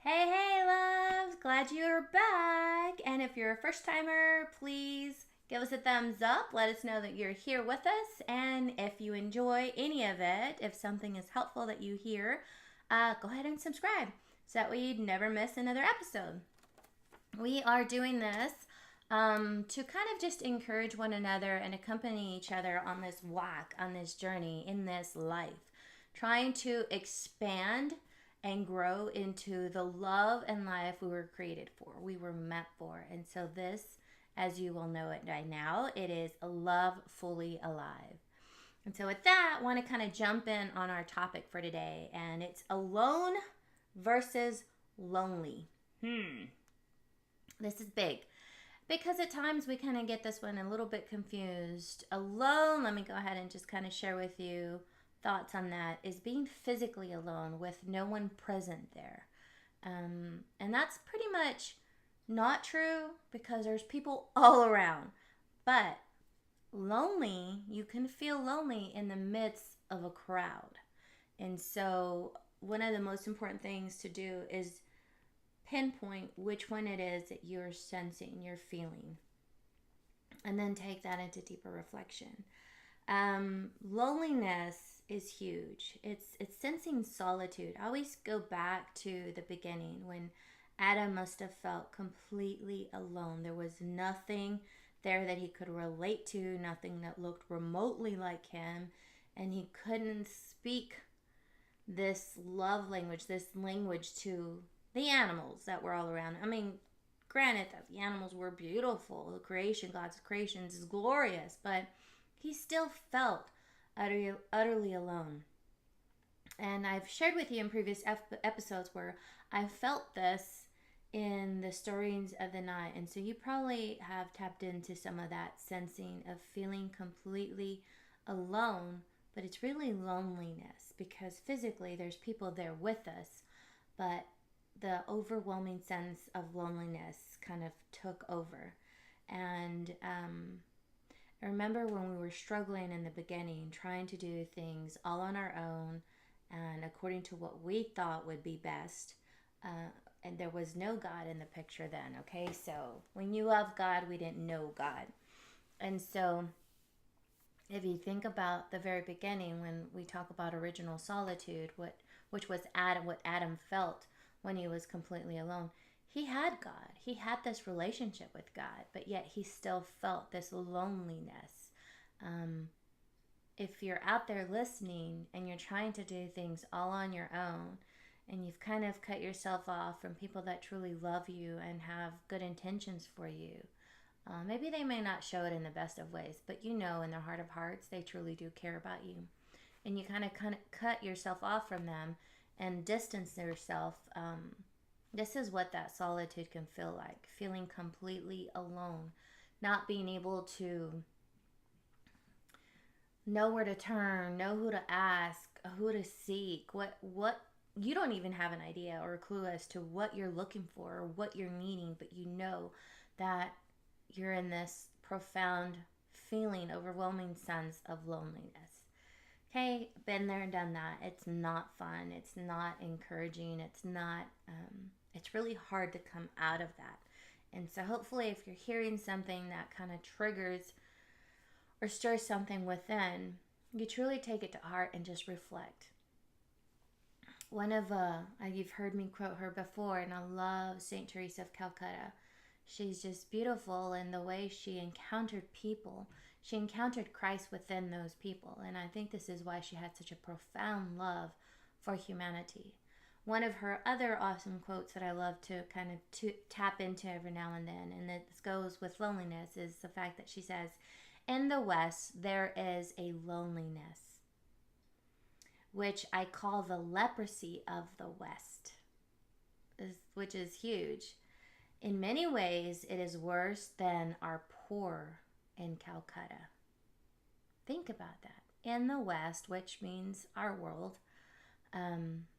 Hey, hey, loves! Glad you're back. And if you're a first timer, please give us a thumbs up. Let us know that you're here with us. And if you enjoy any of it, if something is helpful that you hear, go ahead and subscribe so that way you'd never miss another episode. We are doing this to kind of just encourage one another and accompany each other on this walk, on this journey, in this life, trying to expand and grow into the love and life we were created for, we were meant for. And so, this, as you will know it by now, it is a love fully alive. And so, with that, I want to kind of jump in on our topic for today, and it's alone versus lonely. This is big because at times we kind of get this one a little bit confused. Alone, let me go ahead and just kind of share with you thoughts on that, is being physically alone with no one present there. And that's pretty much not true because there's people all around. But lonely, you can feel lonely in the midst of a crowd. And so, one of the most important things to do is pinpoint which one it is that you're sensing, you're feeling, and then take that into deeper reflection. Loneliness is huge. It's sensing solitude. I always go back to the beginning when Adam must have felt completely alone. There was nothing there that he could relate to, nothing that looked remotely like him, and he couldn't speak this love language, this language to the animals that were all around. I mean, granted that the animals were beautiful, the creation, God's creations is glorious, but he still felt utterly alone. And I've shared with you in previous episodes where I felt this in the stirrings of the night. And so you probably have tapped into some of that sensing of feeling completely alone, but it's really loneliness because physically there's people there with us, but the overwhelming sense of loneliness kind of took over. And I remember when we were struggling in the beginning, trying to do things all on our own and according to what we thought would be best. And there was no God in the picture then, okay? So we knew of God, we didn't know God. And so if you think about the very beginning when we talk about original solitude, which was Adam, what Adam felt when he was completely alone, he had God. He had this relationship with God, but yet he still felt this loneliness. If you're out there listening and you're trying to do things all on your own, and you've kind of cut yourself off from people that truly love you and have good intentions for you, maybe they may not show it in the best of ways, but you know in their heart of hearts they truly do care about you. And you kind of cut yourself off from them and distance yourself. This is what that solitude can feel like, feeling completely alone, not being able to know where to turn, know who to ask, who to seek, what you don't even have an idea or a clue as to what you're looking for or what you're needing, but you know that you're in this profound feeling, overwhelming sense of loneliness. Okay, been there and done that. It's not fun. It's not encouraging. It's not, it's really hard to come out of that. And so hopefully if you're hearing something that kind of triggers or stirs something within, you truly take it to heart and just reflect. One of, you've heard me quote her before, and I love St. Teresa of Calcutta. She's just beautiful in the way she encountered people. She encountered Christ within those people. And I think this is why she had such a profound love for humanity. One of her other awesome quotes that I love to kind of tap into every now and then, and this goes with loneliness, is the fact that she says, in the West, there is a loneliness, which I call the leprosy of the West, which is huge. In many ways, it is worse than our poor in Calcutta. Think about that. In the West, which means our world,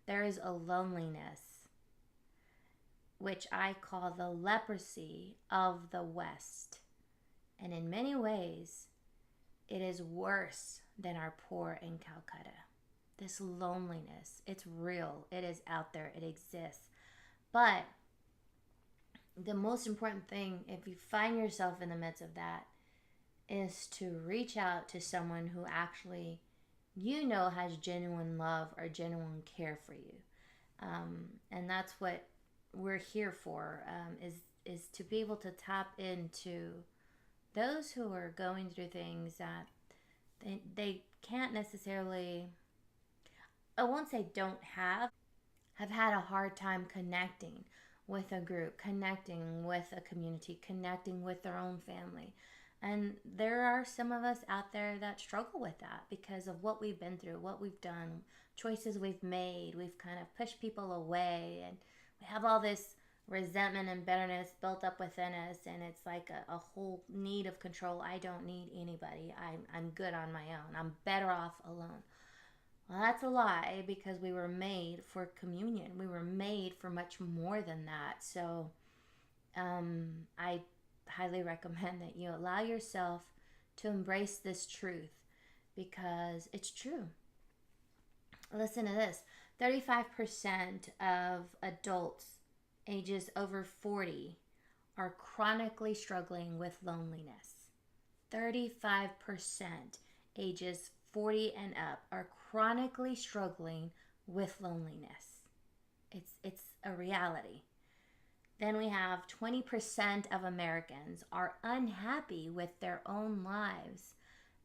there is a loneliness, which I call the leprosy of the West. And in many ways, it is worse than our poor in Calcutta. This loneliness, it's real, it is out there, it exists. But the most important thing, if you find yourself in the midst of that, is to reach out to someone who actually has genuine love or genuine care for you. And that's what we're here for, is to be able to tap into those who are going through things that they can't necessarily, I won't say don't have had a hard time connecting with a group, connecting with a community, connecting with their own family. And there are some of us out there that struggle with that because of what we've been through, what we've done, choices we've made. We've kind of pushed people away, and we have all this resentment and bitterness built up within us, and it's like a whole need of control. I don't need anybody. I'm good on my own. I'm better off alone. Well, that's a lie, because we were made for communion. We were made for much more than that. So I highly recommend that you allow yourself to embrace this truth, because it's true. Listen to this. 35% of adults ages over 40 are chronically struggling with loneliness. 35% ages 40 and up are chronically struggling with loneliness. It's a reality. Then we have 20% of Americans are unhappy with their own lives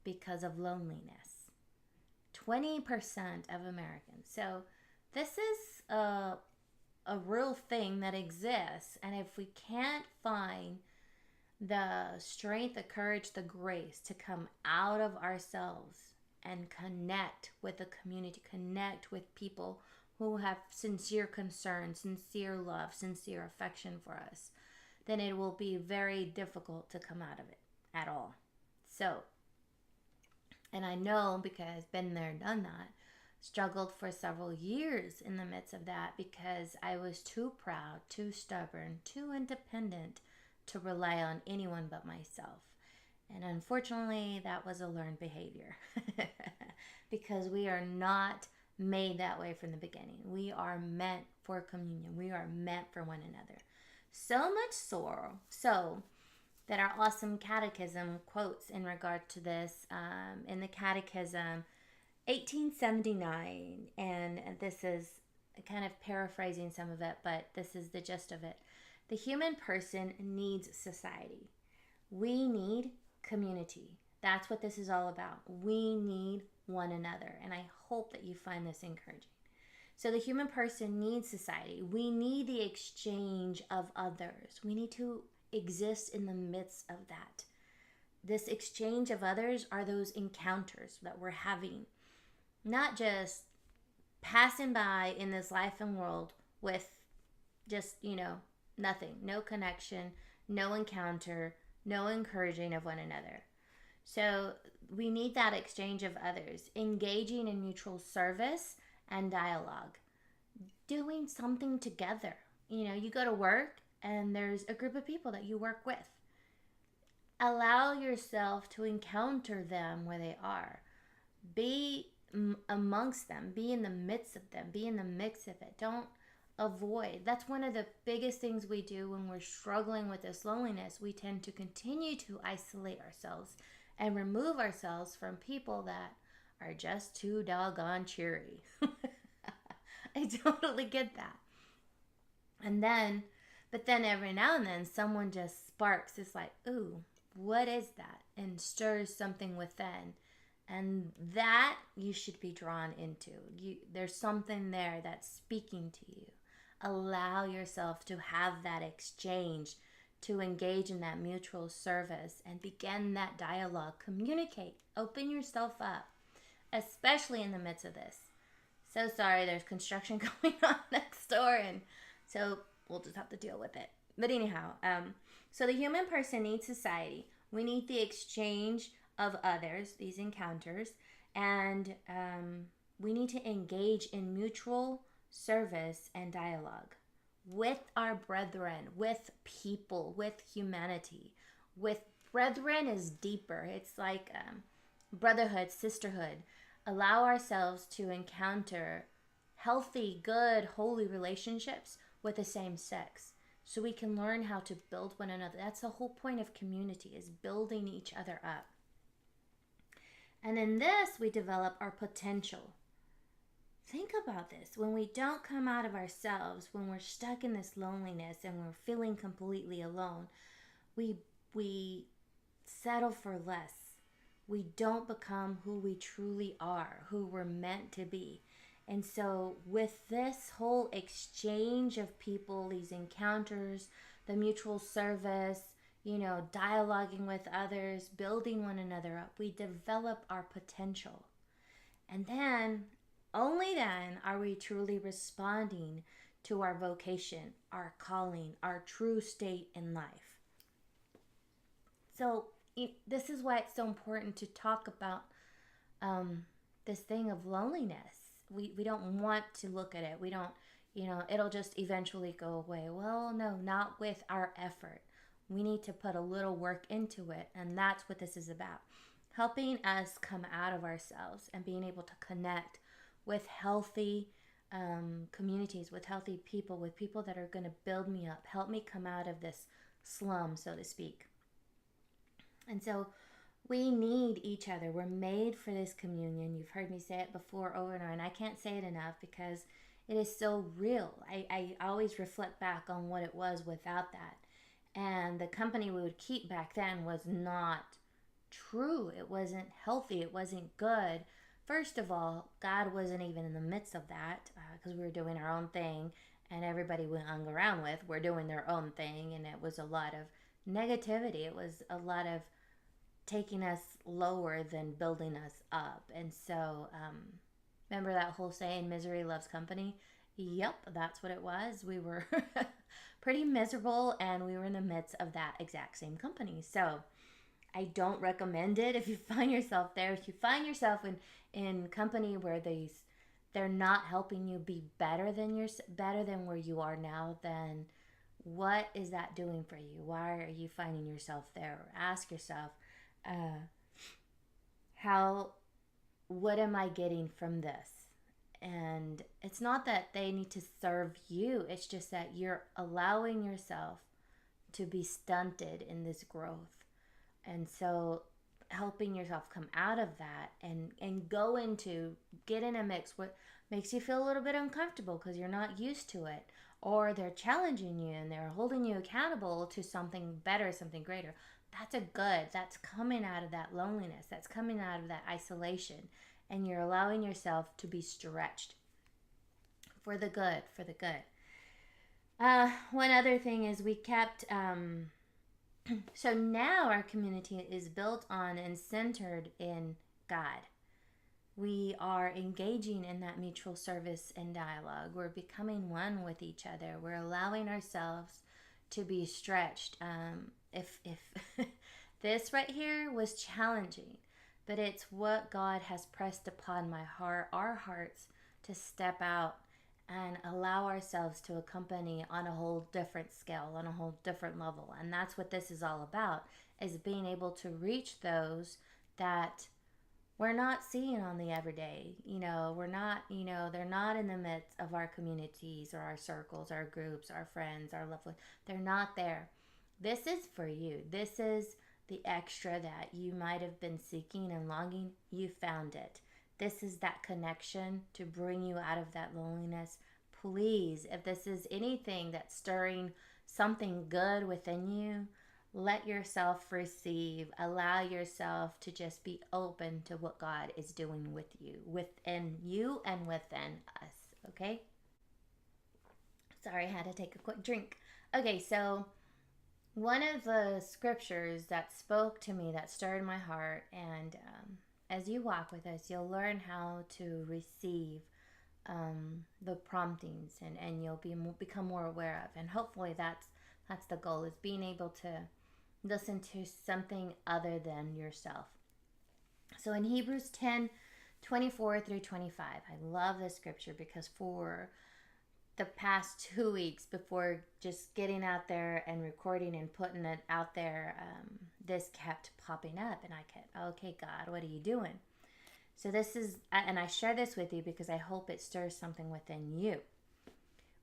because of loneliness. 20% of Americans. So this is a real thing that exists. And if we can't find the strength, the courage, the grace to come out of ourselves and connect with the community, connect with people who have sincere concern, sincere love, sincere affection for us, then it will be very difficult to come out of it at all. So, and I know, because been there, done that, struggled for several years in the midst of that, because I was too proud, too stubborn, too independent to rely on anyone but myself. And unfortunately, that was a learned behavior because we are not made that way from the beginning. We are meant for communion. We are meant for one another. So much so that our awesome catechism quotes in regard to this, in the catechism 1879, and this is kind of paraphrasing some of it, but this is the gist of it. The human person needs society. We need community. That's what this is all about. We need one another, and I hope that you find this encouraging. So the human person needs society. We need the exchange of others. We need to exist in the midst of that. This exchange of others are those encounters that we're having, not just passing by in this life and world with just, nothing, no connection, no encounter, no encouraging of one another. So we need that exchange of others, engaging in mutual service and dialogue, doing something together. You go to work and there's a group of people that you work with. Allow yourself to encounter them where they are. Be amongst them. Be in the midst of them. Be in the mix of it. Don't avoid. That's one of the biggest things we do when we're struggling with this loneliness. We tend to continue to isolate ourselves and remove ourselves from people that are just too doggone cheery. I totally get that. But then every now and then someone just sparks. It's like, ooh, what is that? And stirs something within. And that you should be drawn into. There's something there that's speaking to you. Allow yourself to have that exchange, to engage in that mutual service and begin that dialogue. Communicate. Open yourself up, especially in the midst of this. So sorry, there's construction going on next door, and so we'll just have to deal with it. But anyhow, so the human person needs society. We need the exchange of others, these encounters, and we need to engage in mutual service and dialogue with our brethren, with people, with humanity. With brethren is deeper. It's like brotherhood, sisterhood. Allow ourselves to encounter healthy, good, holy relationships with the same sex, so we can learn how to build one another. That's the whole point of community, is building each other up. And in this, we develop our potential. Think about this. When we don't come out of ourselves, when we're stuck in this loneliness and we're feeling completely alone, we settle for less. We don't become who we truly are, who we're meant to be. And so with this whole exchange of people, these encounters, the mutual service, dialoguing with others, building one another up, we develop our potential. And then, only then, are we truly responding to our vocation, our calling, our true state in life. So this is why it's so important to talk about this thing of loneliness. We don't want to look at it. We don't, it'll just eventually go away. Well, no, not with our effort. We need to put a little work into it, and that's what this is about. Helping us come out of ourselves and being able to connect with healthy communities, with healthy people, with people that are going to build me up, help me come out of this slum, so to speak. And so we need each other. We're made for this communion. You've heard me say it before over and over, and I can't say it enough because it is so real. I always reflect back on what it was without that. And the company we would keep back then was not true. It wasn't healthy. It wasn't good. First of all, God wasn't even in the midst of that because we were doing our own thing, and everybody we hung around with were doing their own thing, and it was a lot of negativity. It was a lot of taking us lower than building us up. And so remember that whole saying, misery loves company? Yep, that's what it was. We were pretty miserable, and we were in the midst of that exact same company. So I don't recommend it if you find yourself there. If you find yourself in company where they're not helping you be better than where you are now, then what is that doing for you? Why are you finding yourself there? Ask yourself, what am I getting from this? And it's not that they need to serve you. It's just that you're allowing yourself to be stunted in this growth. And so helping yourself come out of that and get in a mix what makes you feel a little bit uncomfortable because you're not used to it, or they're challenging you and they're holding you accountable to something better, something greater. That's coming out of that loneliness. That's coming out of that isolation. And you're allowing yourself to be stretched for the good. One other thing is we kept... so now our community is built on and centered in God. We are engaging in that mutual service and dialogue. We're becoming one with each other. We're allowing ourselves to be stretched. If this right here was challenging, but it's what God has pressed upon our hearts to step out and allow ourselves to accompany on a whole different scale, on a whole different level. And that's what this is all about, is being able to reach those that we're not seeing on the everyday. We're not, they're not in the midst of our communities or our circles, our groups, our friends, our loved ones. They're not there. This is for you. This is the extra that you might have been seeking and longing. You found it. This is that connection to bring you out of that loneliness. Please, if this is anything that's stirring something good within you, let yourself receive. Allow yourself to just be open to what God is doing with you, within you and within us. Okay? Sorry, I had to take a quick drink. Okay, so one of the scriptures that spoke to me, that stirred my heart, and as you walk with us, you'll learn how to receive the promptings, and you'll become more aware of. And hopefully that's the goal, is being able to listen to something other than yourself. So in Hebrews 10:24-25, I love this scripture because for the past 2 weeks before just getting out there and recording and putting it out there, this kept popping up, and I kept, okay, God, what are you doing? So this is, and I share this with you because I hope it stirs something within you.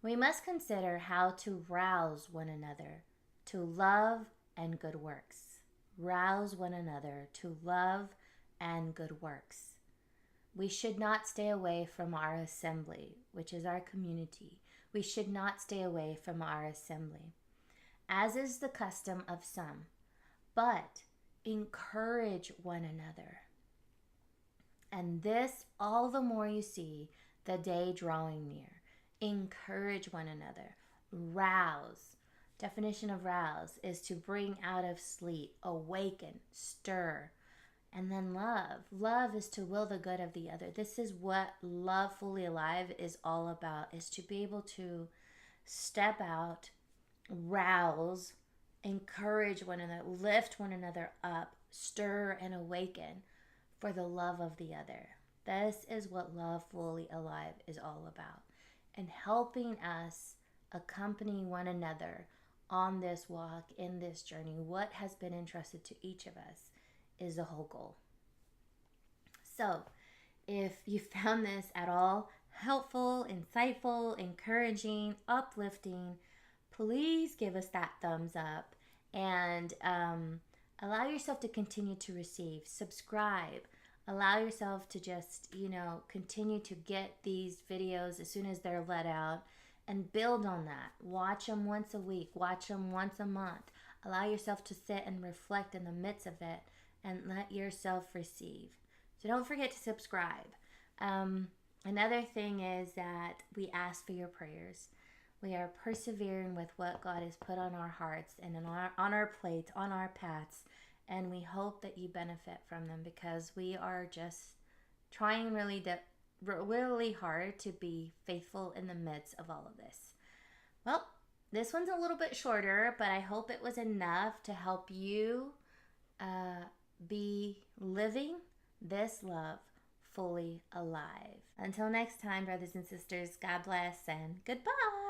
We must consider how to rouse one another to love and good works. Rouse one another to love and good works. We should not stay away from our assembly, which is our community. We should not stay away from our assembly, as is the custom of some, but encourage one another. And this all the more you see the day drawing near. Encourage one another. Rouse. Definition of rouse is to bring out of sleep, awaken, stir. And then love. Love is to will the good of the other. This is what Love Fully Alive is all about, is to be able to step out, rouse, encourage one another, lift one another up, stir and awaken for the love of the other. This is what Love Fully Alive is all about. And helping us accompany one another on this walk, in this journey, what has been entrusted to each of us is the whole goal. So, if you found this at all helpful, insightful, encouraging, uplifting, please give us that thumbs up and allow yourself to continue to receive. Subscribe. Allow yourself to just, continue to get these videos as soon as they're let out and build on that. Watch them once a week. Watch them once a month. Allow yourself to sit and reflect in the midst of it and let yourself receive. So don't forget to subscribe. Another thing is that we ask for your prayers. We are persevering with what God has put on our hearts and on our plates, on our paths, and we hope that you benefit from them, because we are just trying really hard to be faithful in the midst of all of this. Well, this one's a little bit shorter, but I hope it was enough to help you be living this love fully alive. Until next time, brothers and sisters, God bless and goodbye.